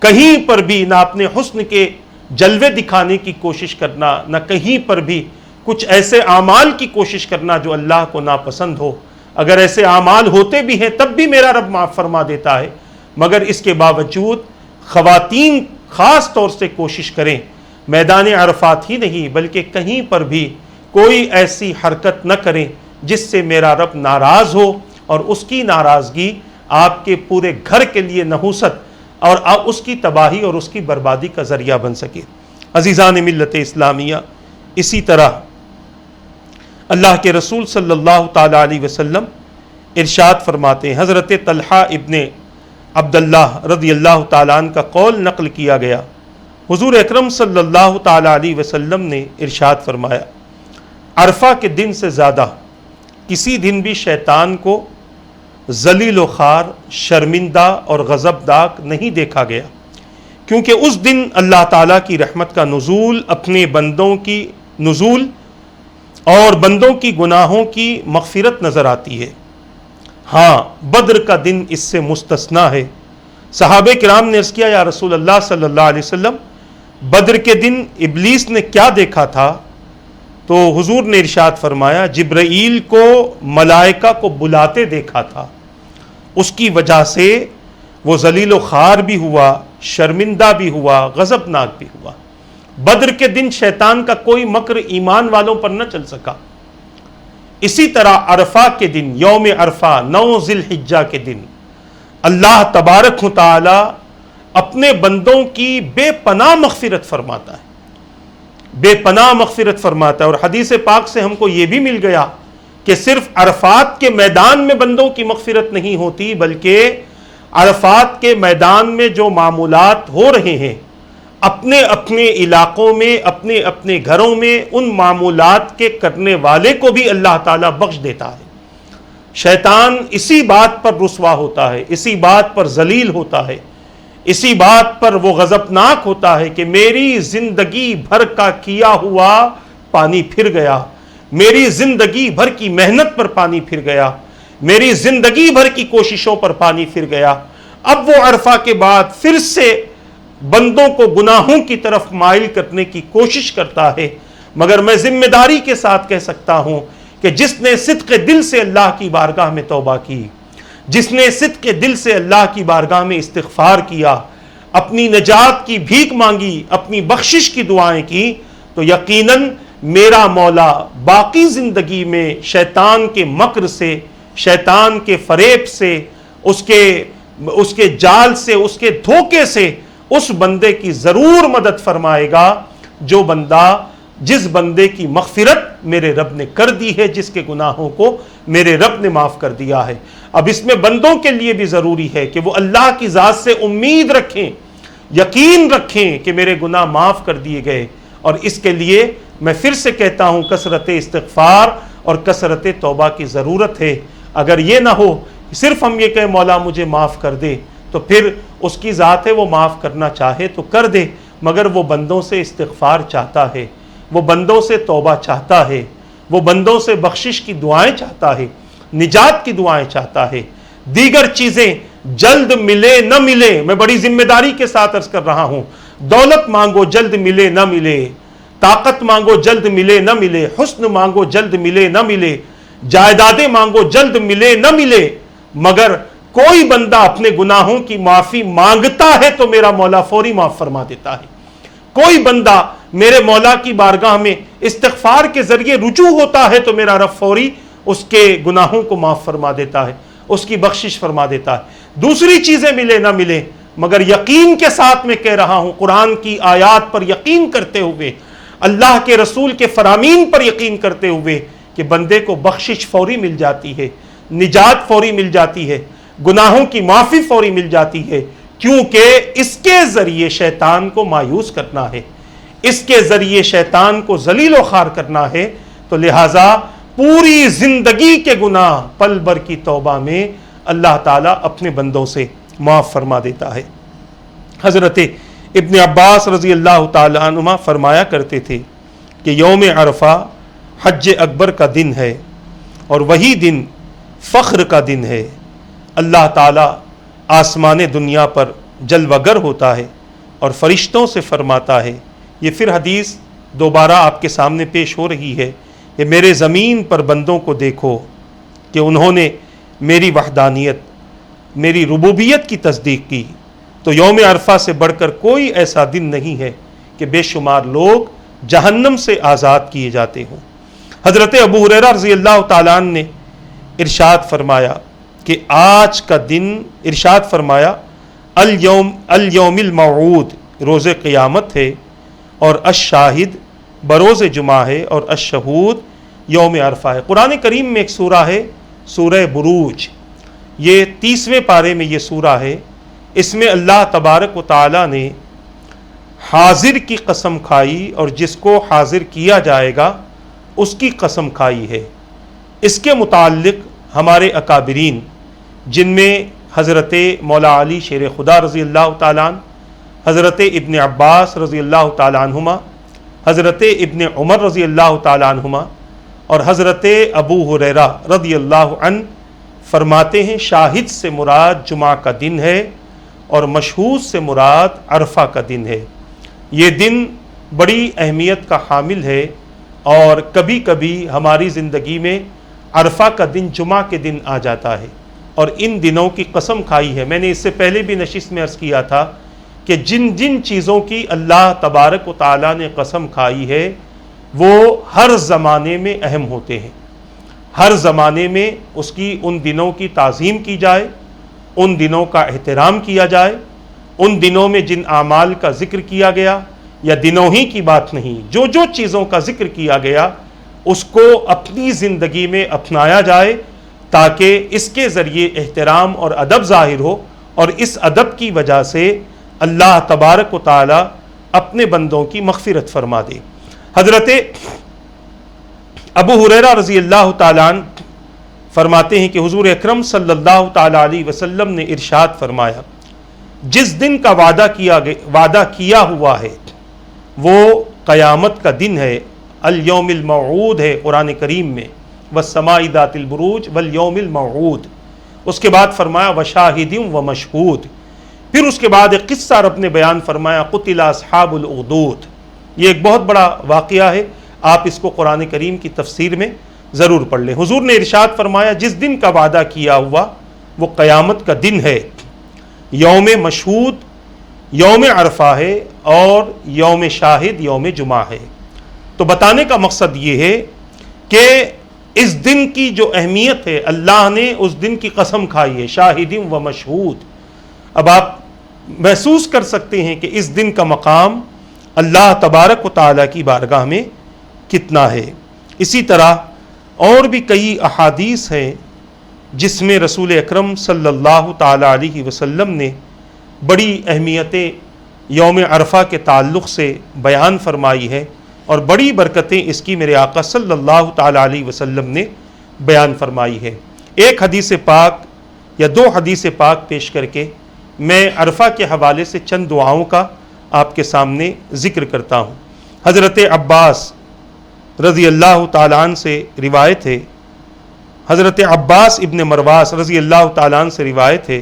کہیں پر بھی نہ اپنے حسن کے جلوے دکھانے کی کوشش کرنا، نہ کہیں پر بھی کچھ ایسے اعمال کی کوشش کرنا جو اللہ کو ناپسند ہو۔ اگر ایسے اعمال ہوتے بھی ہیں تب بھی میرا رب معاف فرما دیتا ہے، مگر اس کے باوجود خواتین خاص طور سے کوشش کریں میدان عرفات ہی نہیں بلکہ کہیں پر بھی کوئی ایسی حرکت نہ کریں جس سے میرا رب ناراض ہو اور اس کی ناراضگی آپ کے پورے گھر کے لیے نحوست اور اس کی تباہی اور اس کی بربادی کا ذریعہ بن سکے۔ عزیزان ملت اسلامیہ، اسی طرح اللہ کے رسول صلی اللہ تعالیٰ علیہ وسلم ارشاد فرماتے ہیں، حضرت طلحہ ابن عبداللہ رضی اللہ تعالیٰ عنہ کا قول نقل کیا گیا، حضور اکرم صلی اللہ تعالیٰ علیہ وسلم نے ارشاد فرمایا، عرفہ کے دن سے زیادہ کسی دن بھی شیطان کو ذلیل و خوار، شرمندہ اور غضبناک نہیں دیکھا گیا، کیونکہ اس دن اللہ تعالیٰ کی رحمت کا نزول، اپنے بندوں کی نزول اور بندوں کی گناہوں کی مغفرت نظر آتی ہے۔ ہاں، بدر کا دن اس سے مستثنا ہے۔ صحابہ کرام نے عرض کیا، یا رسول اللہ صلی اللہ علیہ وسلم، بدر کے دن ابلیس نے کیا دیکھا تھا؟ تو حضور نے ارشاد فرمایا، جبرائیل کو ملائکہ کو بلاتے دیکھا تھا، اس کی وجہ سے وہ ذلیل و خوار بھی ہوا، شرمندہ بھی ہوا، غضبناک بھی ہوا۔ بدر کے دن شیطان کا کوئی مکر ایمان والوں پر نہ چل سکا۔ اسی طرح عرفہ کے دن، یوم عرفہ 9 ذی الحجہ کے دن، اللہ تبارک و تعالی اپنے بندوں کی بے پناہ مغفرت فرماتا ہے، بے پناہ مغفرت فرماتا ہے۔ اور حدیث پاک سے ہم کو یہ بھی مل گیا کہ صرف عرفات کے میدان میں بندوں کی مغفرت نہیں ہوتی، بلکہ عرفات کے میدان میں جو معمولات ہو رہے ہیں اپنے اپنے علاقوں میں، اپنے اپنے گھروں میں، ان معمولات کے کرنے والے کو بھی اللہ تعالیٰ بخش دیتا ہے۔ شیطان اسی بات پر رسوا ہوتا ہے، اسی بات پر ذلیل ہوتا ہے، اسی بات پر وہ غضبناک ہوتا ہے کہ میری زندگی بھر کا کیا ہوا پانی پھر گیا، میری زندگی بھر کی محنت پر پانی پھر گیا، میری زندگی بھر کی کوششوں پر پانی پھر گیا۔ اب وہ عرفہ کے بعد پھر سے بندوں کو گناہوں کی طرف مائل کرنے کی کوشش کرتا ہے، مگر میں ذمہ داری کے ساتھ کہہ سکتا ہوں کہ جس نے صدق دل سے اللہ کی بارگاہ میں توبہ کی، جس نے صدق دل سے اللہ کی بارگاہ میں استغفار کیا، اپنی نجات کی بھیک مانگی، اپنی بخشش کی دعائیں کی، تو یقیناً میرا مولا باقی زندگی میں شیطان کے مکر سے، شیطان کے فریب سے، اس کے جال سے، اس کے دھوکے سے اس بندے کی ضرور مدد فرمائے گا جس بندے کی مغفرت میرے رب نے کر دی ہے، جس کے گناہوں کو میرے رب نے معاف کر دیا ہے۔ اب اس میں بندوں کے لیے بھی ضروری ہے کہ وہ اللہ کی ذات سے امید رکھیں، یقین رکھیں کہ میرے گناہ معاف کر دیے گئے، اور اس کے لیے میں پھر سے کہتا ہوں کثرت استغفار اور کثرت توبہ کی ضرورت ہے۔ اگر یہ نہ ہو صرف ہم یہ کہیں مولا مجھے معاف کر دے، تو پھر اس کی ذات ہے، وہ معاف کرنا چاہے تو کر دے، مگر وہ بندوں سے استغفار چاہتا ہے، وہ بندوں سے توبہ چاہتا ہے، وہ بندوں سے بخشش کی دعائیں چاہتا ہے، نجات کی دعائیں چاہتا ہے۔ دیگر چیزیں جلد ملے نہ ملے، میں بڑی ذمہ داری کے ساتھ عرض کر رہا ہوں، دولت مانگو جلد ملے نہ ملے، طاقت مانگو جلد ملے نہ ملے، حسن مانگو جلد ملے نہ ملے، جائیدادیں مانگو جلد ملے نہ ملے، مگر کوئی بندہ اپنے گناہوں کی معافی مانگتا ہے تو میرا مولا فوری معاف فرما دیتا ہے۔ کوئی بندہ میرے مولا کی بارگاہ میں استغفار کے ذریعے رجوع ہوتا ہے تو میرا رب فوری اس کے گناہوں کو معاف فرما دیتا ہے، اس کی بخشش فرما دیتا ہے۔ دوسری چیزیں ملے نہ ملے، مگر یقین کے ساتھ میں کہہ رہا ہوں، قرآن کی آیات پر یقین کرتے ہوئے، اللہ کے رسول کے فرامین پر یقین کرتے ہوئے کہ بندے کو بخشش فوری مل جاتی ہے، نجات فوری مل جاتی ہے، گناہوں کی معافی فوری مل جاتی ہے، کیونکہ اس کے ذریعے شیطان کو مایوس کرنا ہے، اس کے ذریعے شیطان کو ذلیل و خوار کرنا ہے، تو لہٰذا پوری زندگی کے گناہ پل بھر کی توبہ میں اللہ تعالیٰ اپنے بندوں سے معاف فرما دیتا ہے۔ حضرت ابن عباس رضی اللہ تعالیٰ عنہما فرمایا کرتے تھے کہ یوم عرفہ حج اکبر کا دن ہے، اور وہی دن فخر کا دن ہے۔ اللہ تعالیٰ آسمان دنیا پر جلوہ گر ہوتا ہے اور فرشتوں سے فرماتا ہے، یہ پھر حدیث دوبارہ آپ کے سامنے پیش ہو رہی ہے کہ میرے زمین پر بندوں کو دیکھو کہ انہوں نے میری وحدانیت، میری ربوبیت کی تصدیق کی، تو یوم عرفہ سے بڑھ کر کوئی ایسا دن نہیں ہے کہ بے شمار لوگ جہنم سے آزاد کیے جاتے ہوں۔ حضرت ابو ہریرہ رضی اللہ تعالیٰ عنہ نے ارشاد فرمایا کہ آج کا دن، ارشاد فرمایا الیوم الموعود روز قیامت ہے، اور الشاہد بروز جمعہ ہے، اور الشہود یوم عرفہ ہے۔ قرآن کریم میں ایک سورہ ہے سورہ بروج، یہ 30ویں پارے میں یہ سورہ ہے، اس میں اللہ تبارک و تعالی نے حاضر کی قسم کھائی اور جس کو حاضر کیا جائے گا اس کی قسم کھائی ہے۔ اس کے متعلق ہمارے اکابرین، جن میں حضرت مولا علی شیر خدا رضی اللہ تعالیٰ عنہ، حضرت ابن عباس رضی اللہ تعالیٰ عنہما، حضرت ابن عمر رضی اللہ تعالیٰ عنہما، اور حضرت ابو ہریرہ رضی اللہ عنہ فرماتے ہیں شاہد سے مراد جمعہ کا دن ہے اور مشہود سے مراد عرفہ کا دن ہے۔ یہ دن بڑی اہمیت کا حامل ہے، اور کبھی کبھی ہماری زندگی میں عرفہ کا دن جمعہ کے دن آ جاتا ہے، اور ان دنوں کی قسم کھائی ہے۔ میں نے اس سے پہلے بھی نشست میں عرض کیا تھا کہ جن جن چیزوں کی اللہ تبارک و تعالیٰ نے قسم کھائی ہے وہ ہر زمانے میں اہم ہوتے ہیں، ہر زمانے میں اس کی ان دنوں کی تعظیم کی جائے، ان دنوں کا احترام کیا جائے، ان دنوں میں جن اعمال کا ذکر کیا گیا، یا دنوں ہی کی بات نہیں، جو جو چیزوں کا ذکر کیا گیا اس کو اپنی زندگی میں اپنایا جائے، تاکہ اس کے ذریعے احترام اور ادب ظاہر ہو، اور اس ادب کی وجہ سے اللہ تبارک و تعالی اپنے بندوں کی مغفرت فرما دے۔ حضرت ابو ہریرہ رضی اللہ تعالیٰ عنہ فرماتے ہیں کہ حضور اکرم صلی اللہ تعالیٰ علیہ وسلم نے ارشاد فرمایا، جس دن کا وعدہ کیا ہوا ہے وہ قیامت کا دن ہے، الیوم الموعود ہے قرآن کریم میں، والسماء ذات البروج والیوم الموعود۔ اس کے بعد فرمایا وشاہد ومشہود، پھر اس کے بعد ایک قصہ رب نے بیان فرمایا قتل اصحاب الاخدود۔ یہ ایک بہت بڑا واقعہ ہے، آپ اس کو قرآن کریم کی تفسیر میں ضرور پڑھ لیں۔ حضور نے ارشاد فرمایا جس دن کا وعدہ کیا ہوا وہ قیامت کا دن ہے، یوم مشہود یوم عرفہ ہے، اور یوم شاہد یوم جمعہ ہے۔ تو بتانے کا مقصد یہ ہے کہ اس دن کی جو اہمیت ہے، اللہ نے اس دن کی قسم کھائی ہے، شاہد و مشہود۔ اب آپ محسوس کر سکتے ہیں کہ اس دن کا مقام اللہ تبارک و تعالیٰ کی بارگاہ میں کتنا ہے۔ اسی طرح اور بھی کئی احادیث ہیں جس میں رسول اکرم صلی اللہ تعالیٰ علیہ وسلم نے بڑی اہمیتیں یوم عرفہ کے تعلق سے بیان فرمائی ہے، اور بڑی برکتیں اس کی میرے آقا صلی اللہ تعالیٰ علیہ وسلم نے بیان فرمائی ہے۔ ایک حدیث پاک یا دو حدیث پاک پیش کر کے میں عرفہ کے حوالے سے چند دعاؤں کا آپ کے سامنے ذکر کرتا ہوں۔ حضرت عباس رضی اللہ تعالیٰ عنہ سے روایت ہے، حضرت عباس ابن مرواس رضی اللہ تعالیٰ عنہ سے روایت ہے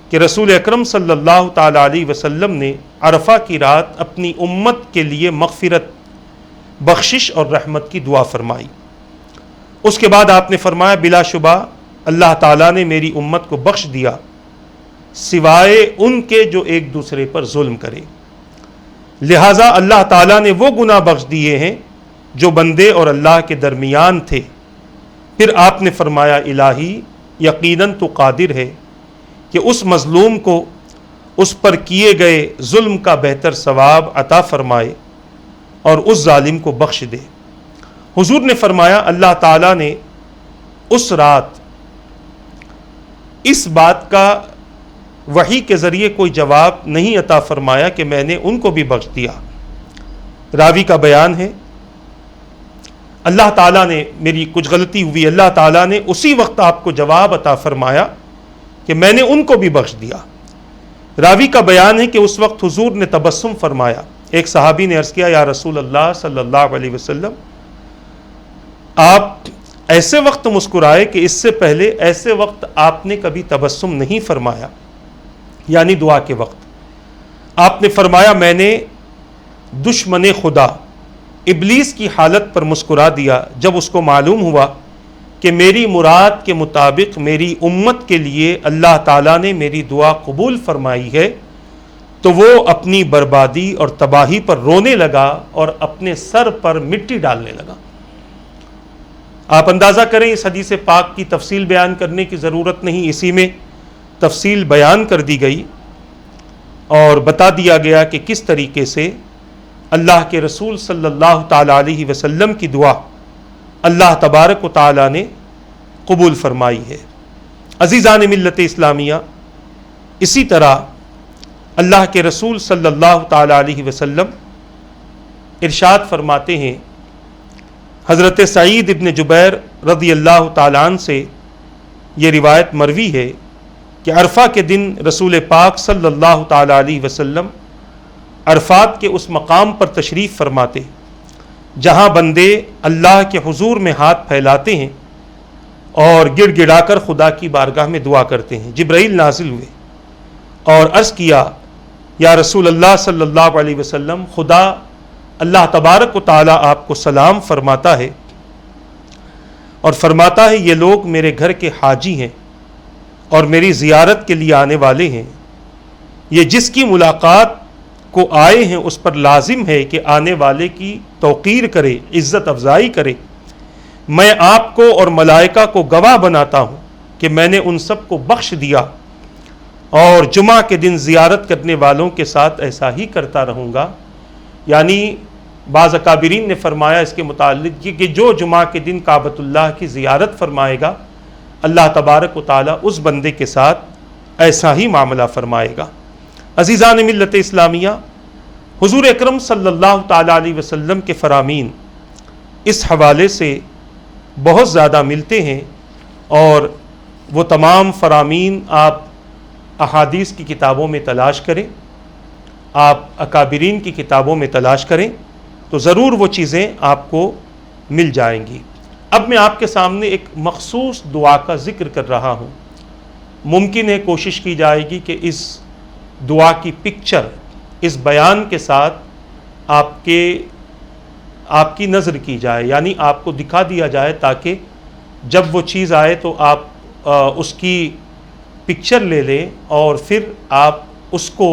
کہ رسول اکرم صلی اللہ تعالیٰ علیہ وسلم نے عرفہ کی رات اپنی امت کے لیے مغفرت، بخشش اور رحمت کی دعا فرمائی۔ اس کے بعد آپ نے فرمایا بلا شبہ اللہ تعالیٰ نے میری امت کو بخش دیا سوائے ان کے جو ایک دوسرے پر ظلم کرے، لہٰذا اللہ تعالیٰ نے وہ گناہ بخش دیے ہیں جو بندے اور اللہ کے درمیان تھے۔ پھر آپ نے فرمایا الہی یقیناً تو قادر ہے کہ اس مظلوم کو اس پر کیے گئے ظلم کا بہتر ثواب عطا فرمائے اور اس ظالم کو بخش دے۔ حضور نے فرمایا اللہ تعالیٰ نے اس رات اس بات کا وحی کے ذریعے کوئی جواب نہیں عطا فرمایا کہ میں نے ان کو بھی بخش دیا۔ راوی کا بیان ہے اللہ تعالیٰ نے، میری کچھ غلطی ہوئی، اللہ تعالیٰ نے اسی وقت آپ کو جواب عطا فرمایا کہ میں نے ان کو بھی بخش دیا۔ راوی کا بیان ہے کہ اس وقت حضور نے تبسم فرمایا۔ ایک صحابی نے عرض کیا یا رسول اللہ صلی اللہ علیہ وسلم، آپ ایسے وقت مسکرائے کہ اس سے پہلے ایسے وقت آپ نے کبھی تبسم نہیں فرمایا، یعنی دعا کے وقت۔ آپ نے فرمایا میں نے دشمن خدا ابلیس کی حالت پر مسکرا دیا جب اس کو معلوم ہوا کہ میری مراد کے مطابق میری امت کے لیے اللہ تعالیٰ نے میری دعا قبول فرمائی ہے، تو وہ اپنی بربادی اور تباہی پر رونے لگا اور اپنے سر پر مٹی ڈالنے لگا۔ آپ اندازہ کریں، اس حدیث پاک کی تفصیل بیان کرنے کی ضرورت نہیں، اسی میں تفصیل بیان کر دی گئی اور بتا دیا گیا کہ کس طریقے سے اللہ کے رسول صلی اللہ تعالیٰ علیہ وسلم کی دعا اللہ تبارک و تعالیٰ نے قبول فرمائی ہے۔ عزیزان ملت اسلامیہ، اسی طرح اللہ کے رسول صلی اللہ تعالیٰ علیہ وسلم ارشاد فرماتے ہیں، حضرت سعید ابن جبیر رضی اللہ تعالیٰ عنہ سے یہ روایت مروی ہے کہ عرفہ کے دن رسول پاک صلی اللہ تعالیٰ علیہ وسلم عرفات کے اس مقام پر تشریف فرماتے جہاں بندے اللہ کے حضور میں ہاتھ پھیلاتے ہیں اور گڑ گڑا کر خدا کی بارگاہ میں دعا کرتے ہیں۔ جبرائیل نازل ہوئے اور عرض کیا یا رسول اللہ صلی اللہ علیہ وسلم، خدا اللہ تبارک و تعالیٰ آپ کو سلام فرماتا ہے اور فرماتا ہے یہ لوگ میرے گھر کے حاجی ہیں اور میری زیارت کے لیے آنے والے ہیں، یہ جس کی ملاقات کو آئے ہیں اس پر لازم ہے کہ آنے والے کی توقیر کرے، عزت افزائی کرے۔ میں آپ کو اور ملائکہ کو گواہ بناتا ہوں کہ میں نے ان سب کو بخش دیا اور جمعہ کے دن زیارت کرنے والوں کے ساتھ ایسا ہی کرتا رہوں گا۔ یعنی بعض اکابرین نے فرمایا اس کے متعلق کہ جو جمعہ کے دن کعبۃ اللہ کی زیارت فرمائے گا اللہ تبارک و تعالیٰ اس بندے کے ساتھ ایسا ہی معاملہ فرمائے گا۔ عزیزان ملت اسلامیہ، حضور اکرم صلی اللہ تعالیٰ علیہ وسلم کے فرامین اس حوالے سے بہت زیادہ ملتے ہیں، اور وہ تمام فرامین آپ احادیث کی کتابوں میں تلاش کریں، آپ اکابرین کی کتابوں میں تلاش کریں تو ضرور وہ چیزیں آپ کو مل جائیں گی۔ اب میں آپ کے سامنے ایک مخصوص دعا کا ذکر کر رہا ہوں۔ ممکن ہے کوشش کی جائے گی کہ اس دعا کی پکچر اس بیان کے ساتھ آپ کی نظر کی جائے، یعنی آپ کو دکھا دیا جائے تاکہ جب وہ چیز آئے تو آپ اس کی پکچر لے لیں اور پھر آپ اس کو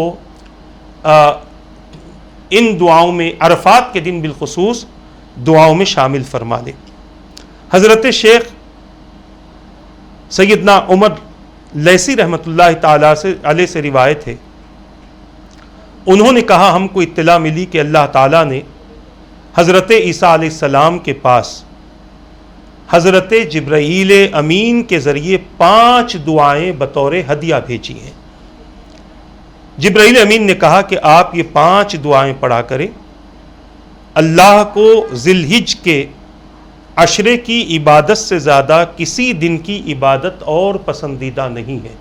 ان دعاؤں میں عرفات کے دن بالخصوص دعاؤں میں شامل فرما لیں۔ حضرت شیخ سیدنا عمر لیثی رحمۃ اللہ تعالیٰ علیہ سے روایت ہے، انہوں نے کہا ہم کو اطلاع ملی کہ اللہ تعالیٰ نے حضرت عیسیٰ علیہ السلام کے پاس حضرت جبرائیل امین کے ذریعے 5 دعائیں بطور ہدیہ بھیجی ہیں۔ جبرائیل امین نے کہا کہ آپ یہ 5 دعائیں پڑھا کریں، اللہ کو ذی الحج کے عشرے کی عبادت سے زیادہ کسی دن کی عبادت اور پسندیدہ نہیں ہے،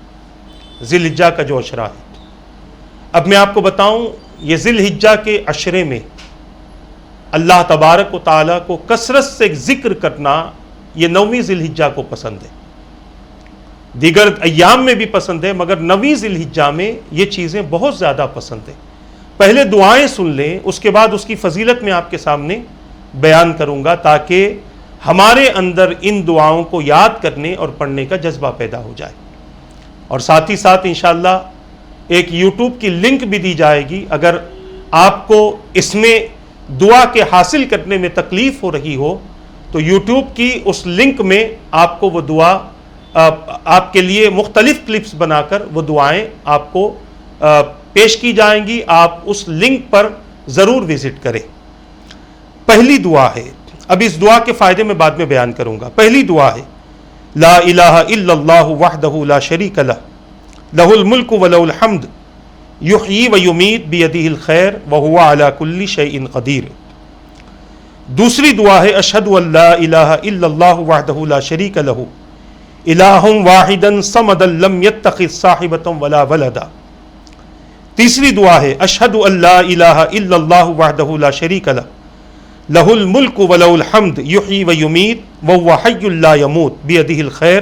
ذی الحجہ کا جو عشرہ ہے۔ اب میں آپ کو بتاؤں، یہ ذی الحجہ کے عشرے میں اللہ تبارک و تعالیٰ کو کثرت سے ذکر کرنا یہ 9ویں ذی الحجہ کو پسند ہے، دیگر ایام میں بھی پسند ہے، مگر 9ویں ذی الحجہ میں یہ چیزیں بہت زیادہ پسند ہیں۔ پہلے دعائیں سن لیں، اس کے بعد اس کی فضیلت میں آپ کے سامنے بیان کروں گا، تاکہ ہمارے اندر ان دعاؤں کو یاد کرنے اور پڑھنے کا جذبہ پیدا ہو جائے۔ اور ساتھ ہی ساتھ انشاءاللہ ایک یوٹیوب کی لنک بھی دی جائے گی، اگر آپ کو اس میں دعا کے حاصل کرنے میں تکلیف ہو رہی ہو تو یوٹیوب کی اس لنک میں آپ کو وہ دعا آپ کے لیے مختلف کلپس بنا کر وہ دعائیں آپ کو پیش کی جائیں گی، آپ اس لنک پر ضرور وزٹ کریں۔ پہلی دعا ہے، اب اس دعا کے فائدے میں بعد میں بیان کروں گا۔ پہلی دعا ہے لا الہ الا اللہ وحدہ لا شریک لہ لہ الملک ولہ الحمد یحیی ویمیت بیدہ الخیر وہو علی کل شیء قدیر۔ دوسری دعا ہے اشہد ان لا الہ الا اللہ وحدہ لا شریک لہ الہ واحدا صمدا لم یتخذ صاحبۃ ولا ولدا۔ تیسری دعا ہے اشہد ان لا الہ الا اللہ وحدہ لا شریک لہ لہ الملک ولہ الحمد یحیی ویمیت وہو حی لا یموت بیدہ الخیر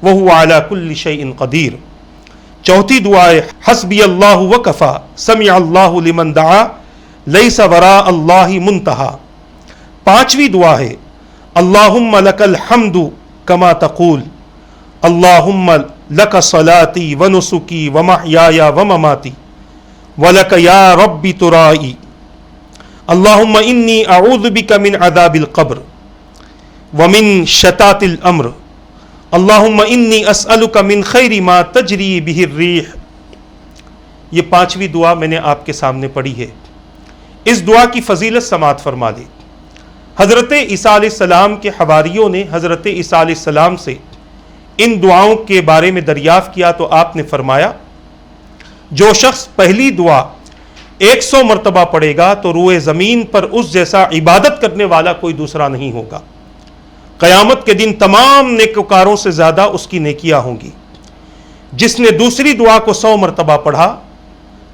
وہو علی کل شیء قدیر۔ چوتھی دعا ہے حسبی اللہ وکفی سمع اللہ لمن دعا لیس وراء اللہ منتہا۔ پانچویں دعا ہے اللہم لک الحمد کما تقول اللہم لک صلاتی ونسکی ومحیای ومماتی ولک یا رب ترائی اللہم انی اعوذ بک من عذاب القبر ومن شتات الامر اللہم انی اسألک من خیر ما تجری بہ الریح۔ یہ 5ویں دعا میں نے آپ کے سامنے پڑھی ہے۔ اس دعا کی فضیلت سماعت فرما لیں۔ حضرت عیسیٰ علیہ السلام کے حواریوں نے حضرت عیسیٰ علیہ السلام سے ان دعاؤں کے بارے میں دریافت کیا تو آپ نے فرمایا جو شخص پہلی دعا 100 مرتبہ پڑھے گا تو روئے زمین پر اس جیسا عبادت کرنے والا کوئی دوسرا نہیں ہوگا، قیامت کے دن تمام نیکوکاروں سے زیادہ اس کی نیکیاں ہوں گی۔ جس نے دوسری دعا کو 100 مرتبہ پڑھا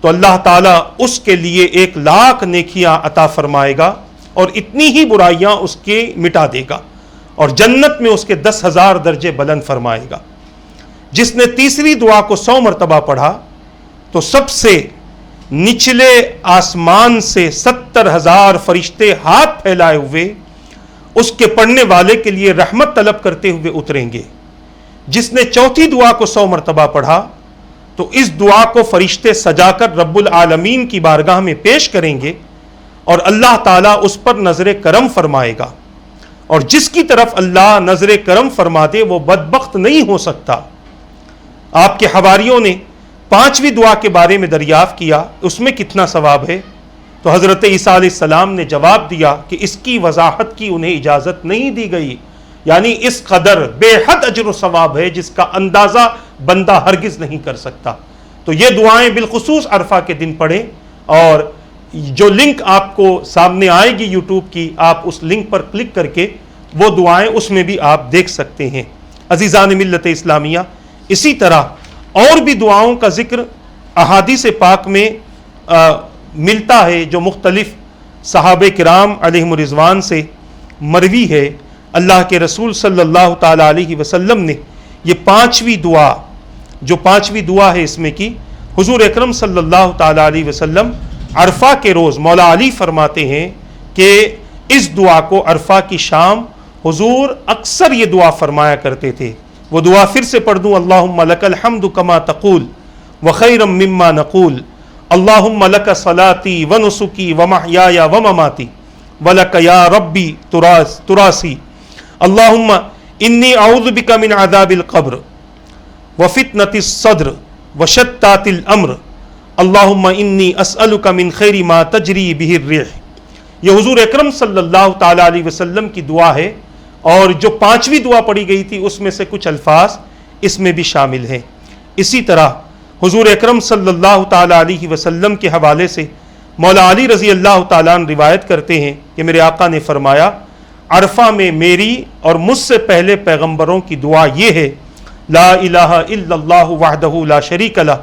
تو اللہ تعالیٰ اس کے لیے 1,00,000 نیکیاں عطا فرمائے گا اور اتنی ہی برائیاں اس کے مٹا دے گا اور جنت میں اس کے 10,000 درجے بلند فرمائے گا۔ جس نے تیسری دعا کو 100 مرتبہ پڑھا تو سب سے نچلے آسمان سے 70,000 فرشتے ہاتھ پھیلائے ہوئے اس کے پڑھنے والے کے لیے رحمت طلب کرتے ہوئے اتریں گے۔ جس نے چوتھی دعا کو 100 مرتبہ پڑھا تو اس دعا کو فرشتے سجا کر رب العالمین کی بارگاہ میں پیش کریں گے اور اللہ تعالیٰ اس پر نظر کرم فرمائے گا، اور جس کی طرف اللہ نظر کرم فرما دے وہ بدبخت نہیں ہو سکتا۔ آپ کے حواریوں نے 5ویں دعا کے بارے میں دریافت کیا اس میں کتنا ثواب ہے، تو حضرت عیسیٰ علیہ السلام نے جواب دیا کہ اس کی وضاحت کی انہیں اجازت نہیں دی گئی، یعنی اس قدر بے حد اجر و ثواب ہے جس کا اندازہ بندہ ہرگز نہیں کر سکتا۔ تو یہ دعائیں بالخصوص عرفہ کے دن پڑھیں، اور جو لنک آپ کو سامنے آئے گی یوٹیوب کی، آپ اس لنک پر کلک کر کے وہ دعائیں اس میں بھی آپ دیکھ سکتے ہیں۔ عزیزان ملت اسلامیہ، اسی طرح اور بھی دعاؤں کا ذکر احادیث پاک میں ملتا ہے جو مختلف صحابہ کرام علیہم رضوان سے مروی ہے۔ اللہ کے رسول صلی اللہ تعالی علیہ وسلم نے یہ 5ویں دعا، جو 5ویں دعا ہے اس میں کی، حضور اکرم صلی اللہ تعالی علیہ وسلم عرفہ کے روز مولا علی فرماتے ہیں کہ اس دعا کو عرفہ کی شام حضور اکثر یہ دعا فرمایا کرتے تھے۔ وہ دعا پھر سے پڑھ دوں، اللہم لک الحمد کما تقول وخیرا مما نقول اللہم لک صلاتی ونسکی ومحیای ومماتی ولک یا ربی تراسی اللہم انی اعوذ بک من عذاب القبر وفتنۃ الصدر وشتات الامر اللہم انی اسألک من خیر ما تجری بہ الريح۔ یہ حضور اکرم صلی اللہ تعالی علیہ وسلم کی دعا ہے، اور جو 5ویں دعا پڑھی گئی تھی اس میں سے کچھ الفاظ اس میں بھی شامل ہیں۔ اسی طرح حضور اکرم صلی اللہ تعالی علیہ وسلم کے حوالے سے مولا علی رضی اللہ تعالیٰ عنہ روایت کرتے ہیں کہ میرے آقا نے فرمایا، عرفہ میں میری اور مجھ سے پہلے پیغمبروں کی دعا یہ ہے، لا الہ الا اللہ وحدہ لا شریک لہ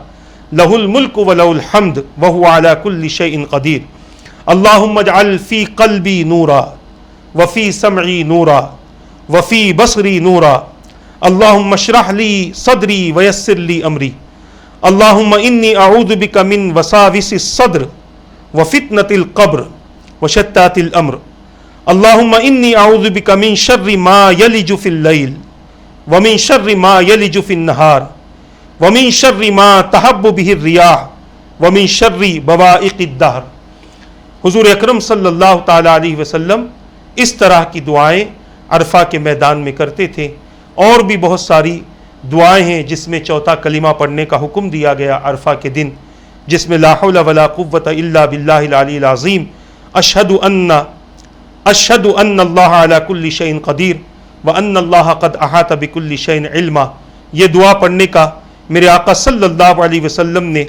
لہ الملک ولہ الحمد وہو علی کل شیء قدیر، اللہم اجعل فی قلبی نورا وفی سمعی نورا وفی بصری نورا، اللہم اشرح لی صدری ویسر لی امری، اللہم انی اعوذ بک من وساوس الصدر وفتنۃ القبر وشتات الامر، اللہم انی اعوذ بک من شر ما یلج فی اللیل ومن شر ما یلج فی النہار ومن شر ما تہب بہ الریاح ومن شر بوائق الدہر۔ حضور اکرم صلی اللہ تعالی علیہ وسلم اس طرح کی دعائیں عرفہ کے میدان میں کرتے تھے۔ اور بھی بہت ساری دعائیں ہیں جس میں چوتھا کلمہ پڑھنے کا حکم دیا گیا عرفہ کے دن، جس میں لا حول ولا قوة الا باللہ العلی العظیم، اشہد ان اللہ علی کل شیء قدیر وان اللہ قد احاط بکل شیء علما۔ یہ دعا پڑھنے کا میرے آقا صلی اللہ علیہ وسلم نے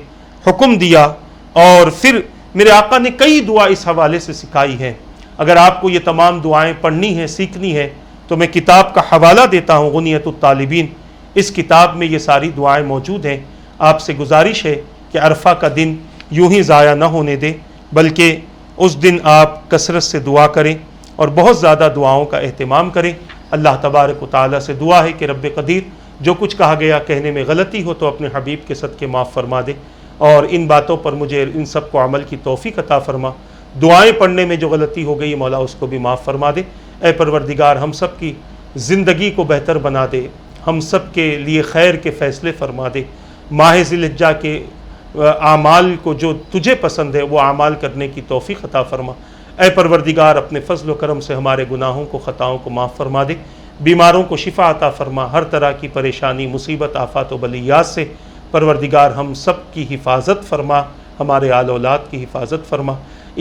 حکم دیا، اور پھر میرے آقا نے کئی دعا اس حوالے سے سکھائی ہیں۔ اگر آپ کو یہ تمام دعائیں پڑھنی ہیں، سیکھنی ہے، تو میں کتاب کا حوالہ دیتا ہوں، غنیۃ الطالبین۔ اس کتاب میں یہ ساری دعائیں موجود ہیں۔ آپ سے گزارش ہے کہ عرفہ کا دن یوں ہی ضائع نہ ہونے دیں، بلکہ اس دن آپ کثرت سے دعا کریں اور بہت زیادہ دعاؤں کا اہتمام کریں۔ اللہ تبارک و تعالیٰ سے دعا ہے کہ رب قدیر جو کچھ کہا گیا کہنے میں غلطی ہو تو اپنے حبیب کے صدقے معاف فرما دے، اور ان باتوں پر مجھے ان سب کو عمل کی توفیق عطا فرما۔ دعائیں پڑھنے میں جو غلطی ہو گئی مولا اس کو بھی معاف فرما دے۔ اے پروردگار ہم سب کی زندگی کو بہتر بنا دے، ہم سب کے لیے خیر کے فیصلے فرما دے، ماہ ذی الحجہ کے اعمال کو جو تجھے پسند ہے وہ اعمال کرنے کی توفیق عطا فرما۔ اے پروردگار اپنے فضل و کرم سے ہمارے گناہوں کو، خطاؤں کو معاف فرما دے، بیماروں کو شفا عطا فرما، ہر طرح کی پریشانی، مصیبت، آفات و بلیات سے پروردگار ہم سب کی حفاظت فرما، ہمارے آل اولاد کی حفاظت فرما،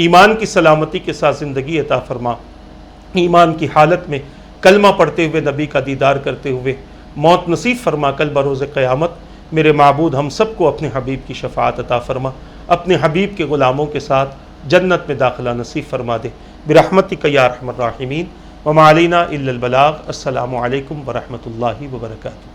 ایمان کی سلامتی کے ساتھ زندگی عطا فرما، ایمان کی حالت میں کلمہ پڑھتے ہوئے نبی کا دیدار کرتے ہوئے موت نصیب فرما۔ کل بروز قیامت میرے معبود ہم سب کو اپنے حبیب کی شفاعت عطا فرما، اپنے حبیب کے غلاموں کے ساتھ جنت میں داخلہ نصیب فرما دے، برحمتک یا ارحم الراحمین۔ وما علینا الا البلاغ۔ السلام علیکم ورحمۃ اللہ وبرکاتہ۔